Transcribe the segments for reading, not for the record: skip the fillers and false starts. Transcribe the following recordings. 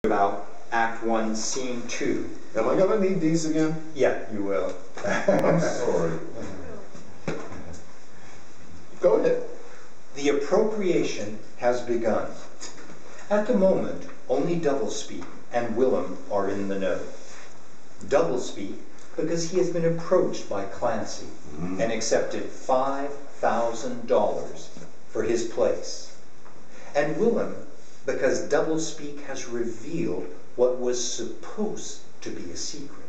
about Act 1, Scene 2. Am I going to need these again? Yeah, you will. I'm sorry. Go ahead. The appropriation has begun. At the moment, only doublespeak and Willem are in the know. Doublespeak because he has been approached by Clancy and accepted $5,000 for his place. And Willem because doublespeak has revealed what was supposed to be a secret.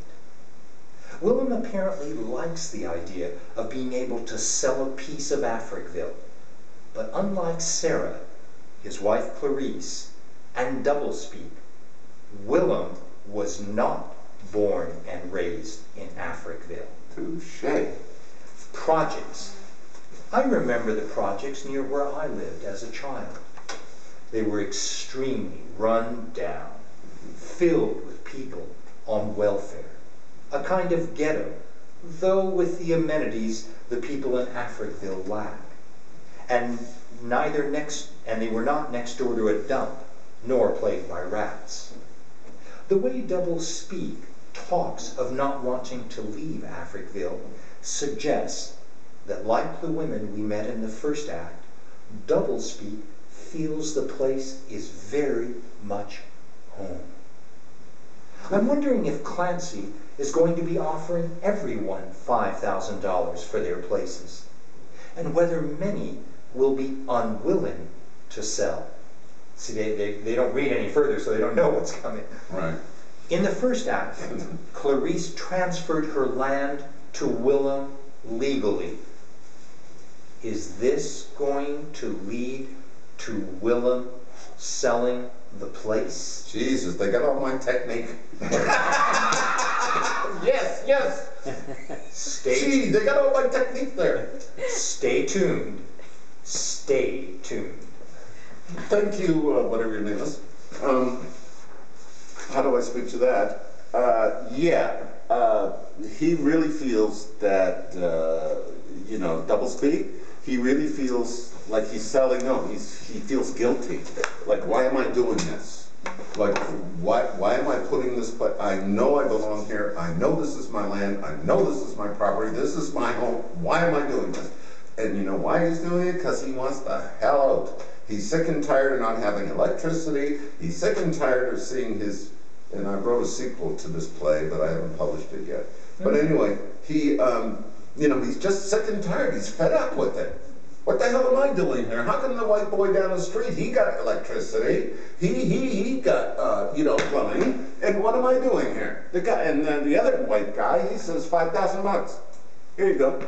Willem apparently likes the idea of being able to sell a piece of Africville, but unlike Sarah, his wife Clarice, and doublespeak, Willem was not born and raised in Africville. Touché. Projects. I remember the projects near where I lived as a child. They were extremely run down, filled with people on welfare, a kind of ghetto, though with the amenities the people in Africville lack. And they were not next door to a dump, nor plagued by rats. The way doublespeak talks of not wanting to leave Africville suggests that, like the women we met in the first act, doublespeak feels the place is very much home. I'm wondering if Clancy is going to be offering everyone $5,000 for their places, and whether many will be unwilling to sell. See, they don't read any further, so they don't know what's coming. Right. In the first act, Clarice transferred her land to Willem legally. Is this going to lead to Willem selling the place? Jesus, they got all my technique. Yes, yes. Gee, they got all my technique there. Stay tuned. Stay tuned. Thank you, whatever your name is. How do I speak to that? He really feels that, doublespeak, he really feels like he's selling, he feels guilty. Like, why am I doing this? Like, why am I putting this, but I know I belong here, I know this is my land, I know this is my property, this is my home, why am I doing this? And you know why he's doing it? Because he wants the hell out. He's sick and tired of not having electricity, he's sick and tired of seeing his, and I wrote a sequel to this play, but I haven't published it yet. But anyway, he, he's just sick and tired, he's fed up with it. What the hell am I doing here? How come the white boy down the street, he got electricity, he got, plumbing, and what am I doing here? The guy, and then the other white guy, he says $5,000. Here you go.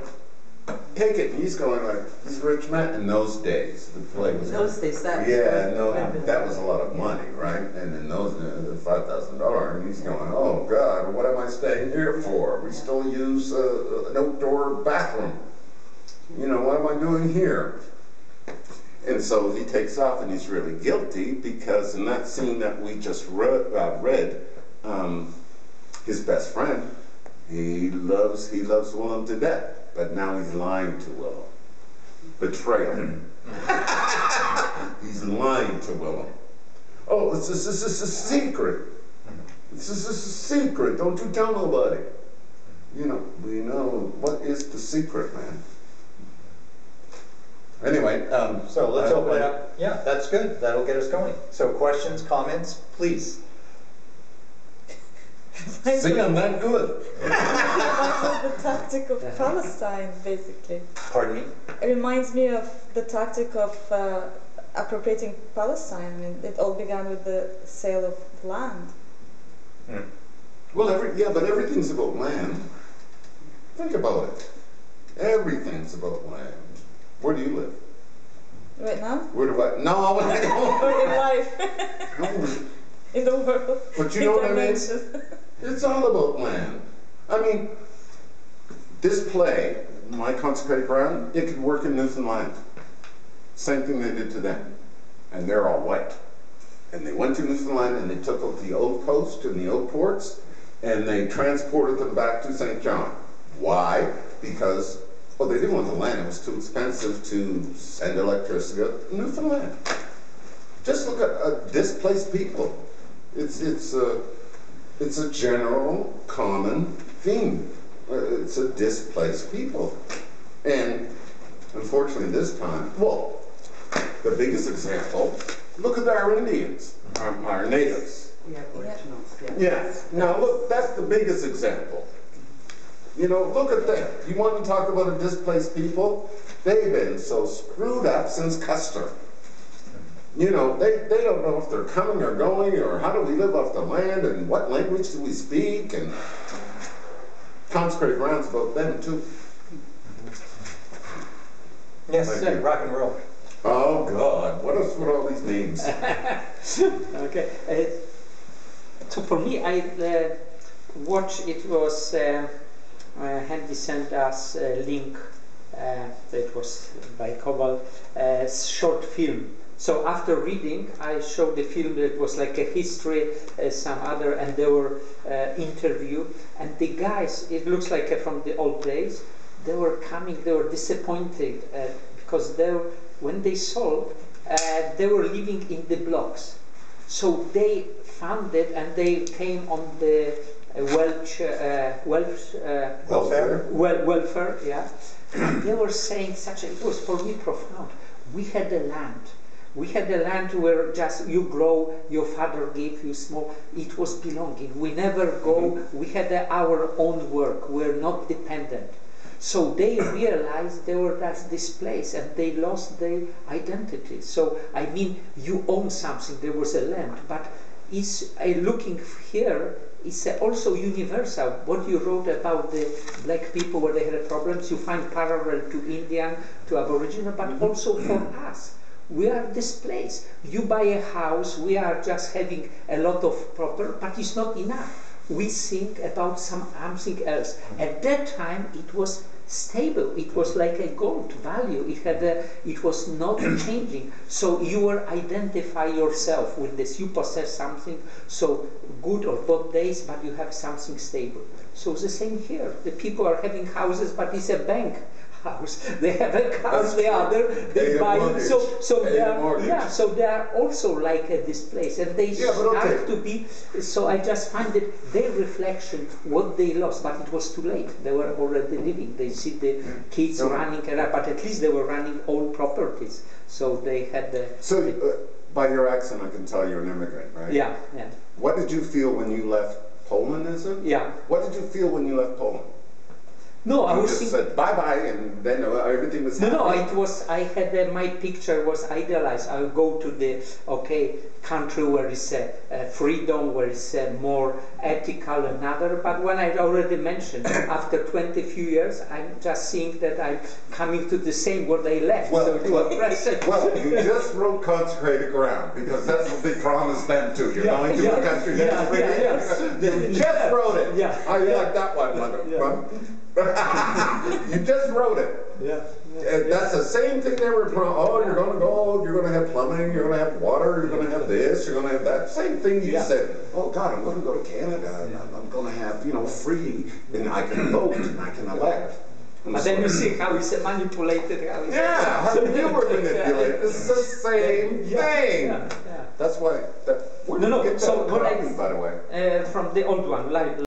Take it. He's going like, he's a rich man. In those days, the play was... In those days, that... Yeah, no, that was a lot of money, right? And in those, the $5,000, and he's going, oh God, what am I staying here for? We still use an outdoor bathroom. What am I doing here? And so he takes off, and he's really guilty because in that scene that we just read, his best friend, he loves Willem to death, but now he's lying to Willem. Betrayal. He's lying to Willem. Oh, this is a secret. This is a secret. Don't you tell nobody. We know what is the secret, man. Anyway, so let's open it up. Yeah, that's good. That'll get us going. So questions, comments, please. See, I'm that good. It reminds me of the tactic of Palestine, basically. Pardon me? It reminds me of the tactic of appropriating Palestine. I mean, it all began with the sale of land. Well, but everything's about land. Think about it. Everything's about land. Where do you live? Right now? Where do I? No, or in life. In the world. But you know what I mean? It's all about land. I mean, this play, My Consecrated Ground, it could work in Newfoundland. Same thing they did to them. And they're all white. And they went to Newfoundland and they took out the old coast and the old ports and they transported them back to St. John. Why? Because, well, they didn't want the land. It was too expensive to send electricity to Newfoundland. Just look at displaced people. It's a general common theme. It's a displaced people. And unfortunately this time, well, the biggest example, look at our Indians, our natives. Yeah, originals. Yeah. Now look, that's the biggest example. You know, look at that. You want to talk about a displaced people? They've been so screwed up since Custer. You know, they don't know if they're coming or going, or how do we live off the land, and what language do we speak, and Consecrated grounds about them too. Yes, rock and roll. Oh God, what is with all these names? Okay. So for me, I watched, it was, Handy sent us a link, that was by Cobalt, short film. So after reading, I showed the film that was like a history, some other, and they were interview, and the guys, it looks like from the old days, they were coming, they were disappointed because when they sold, they were living in the blocks. So they found it and they came on the welfare, yeah. And they were saying it was for me profound. We had a land. We had a land where just you grow, your father gave you small, it was belonging. We never go, we had our own work, we're not dependent. So they realized they were just displaced and they lost their identity. So, I mean, you own something, there was a land, but is looking here is also universal. What you wrote about the black people where they had problems, you find parallel to Indian, to Aboriginal, but also for us. We are displaced. You buy a house, we are just having a lot of property, but it's not enough. We think about something else. At that time, it was stable. It was like a gold value. It was not changing. So you will identify yourself with this. You possess something, so good or bad days, but you have something stable. So the same here. The people are having houses, but it's a bank house. They have a house, the other, they buy. So they are also like a displaced, and they have to be. So I just find that their reflection, what they lost, but it was too late. They were already living. They see the kids running around, but at least they were running old properties. So they had the. So by your accent, I can tell you're an immigrant, right? Yeah, yeah. What did you feel when you left Poland? Is it? Yeah. What did you feel when you left Poland? No, I was just said bye-bye and then everything was happening. No, it was, I had, my picture was idealized. I would go to the, country where it's freedom, where it's more ethical and other, but when I already mentioned, after 20 few years, I'm just seeing that I'm coming to the same where they left, so it was present. Well, you just wrote Consecrated Ground, because that's what they promised them too. You're going to a country that's free. You just wrote it. Yeah. I like that one, you just wrote it. Yeah. And that's the same thing they were promised. Oh, you're going to go, you're going to have plumbing, you're going to have water, you're going to have this, you're going to have that. Same thing you said. Oh God, I'm going to go to Canada, and I'm going to have, free, and I can vote, and I can elect. But then you see how it's manipulated. How you were manipulated. It's the same thing. Yeah. That's why. Where did you get that copy, by the way? From the old one.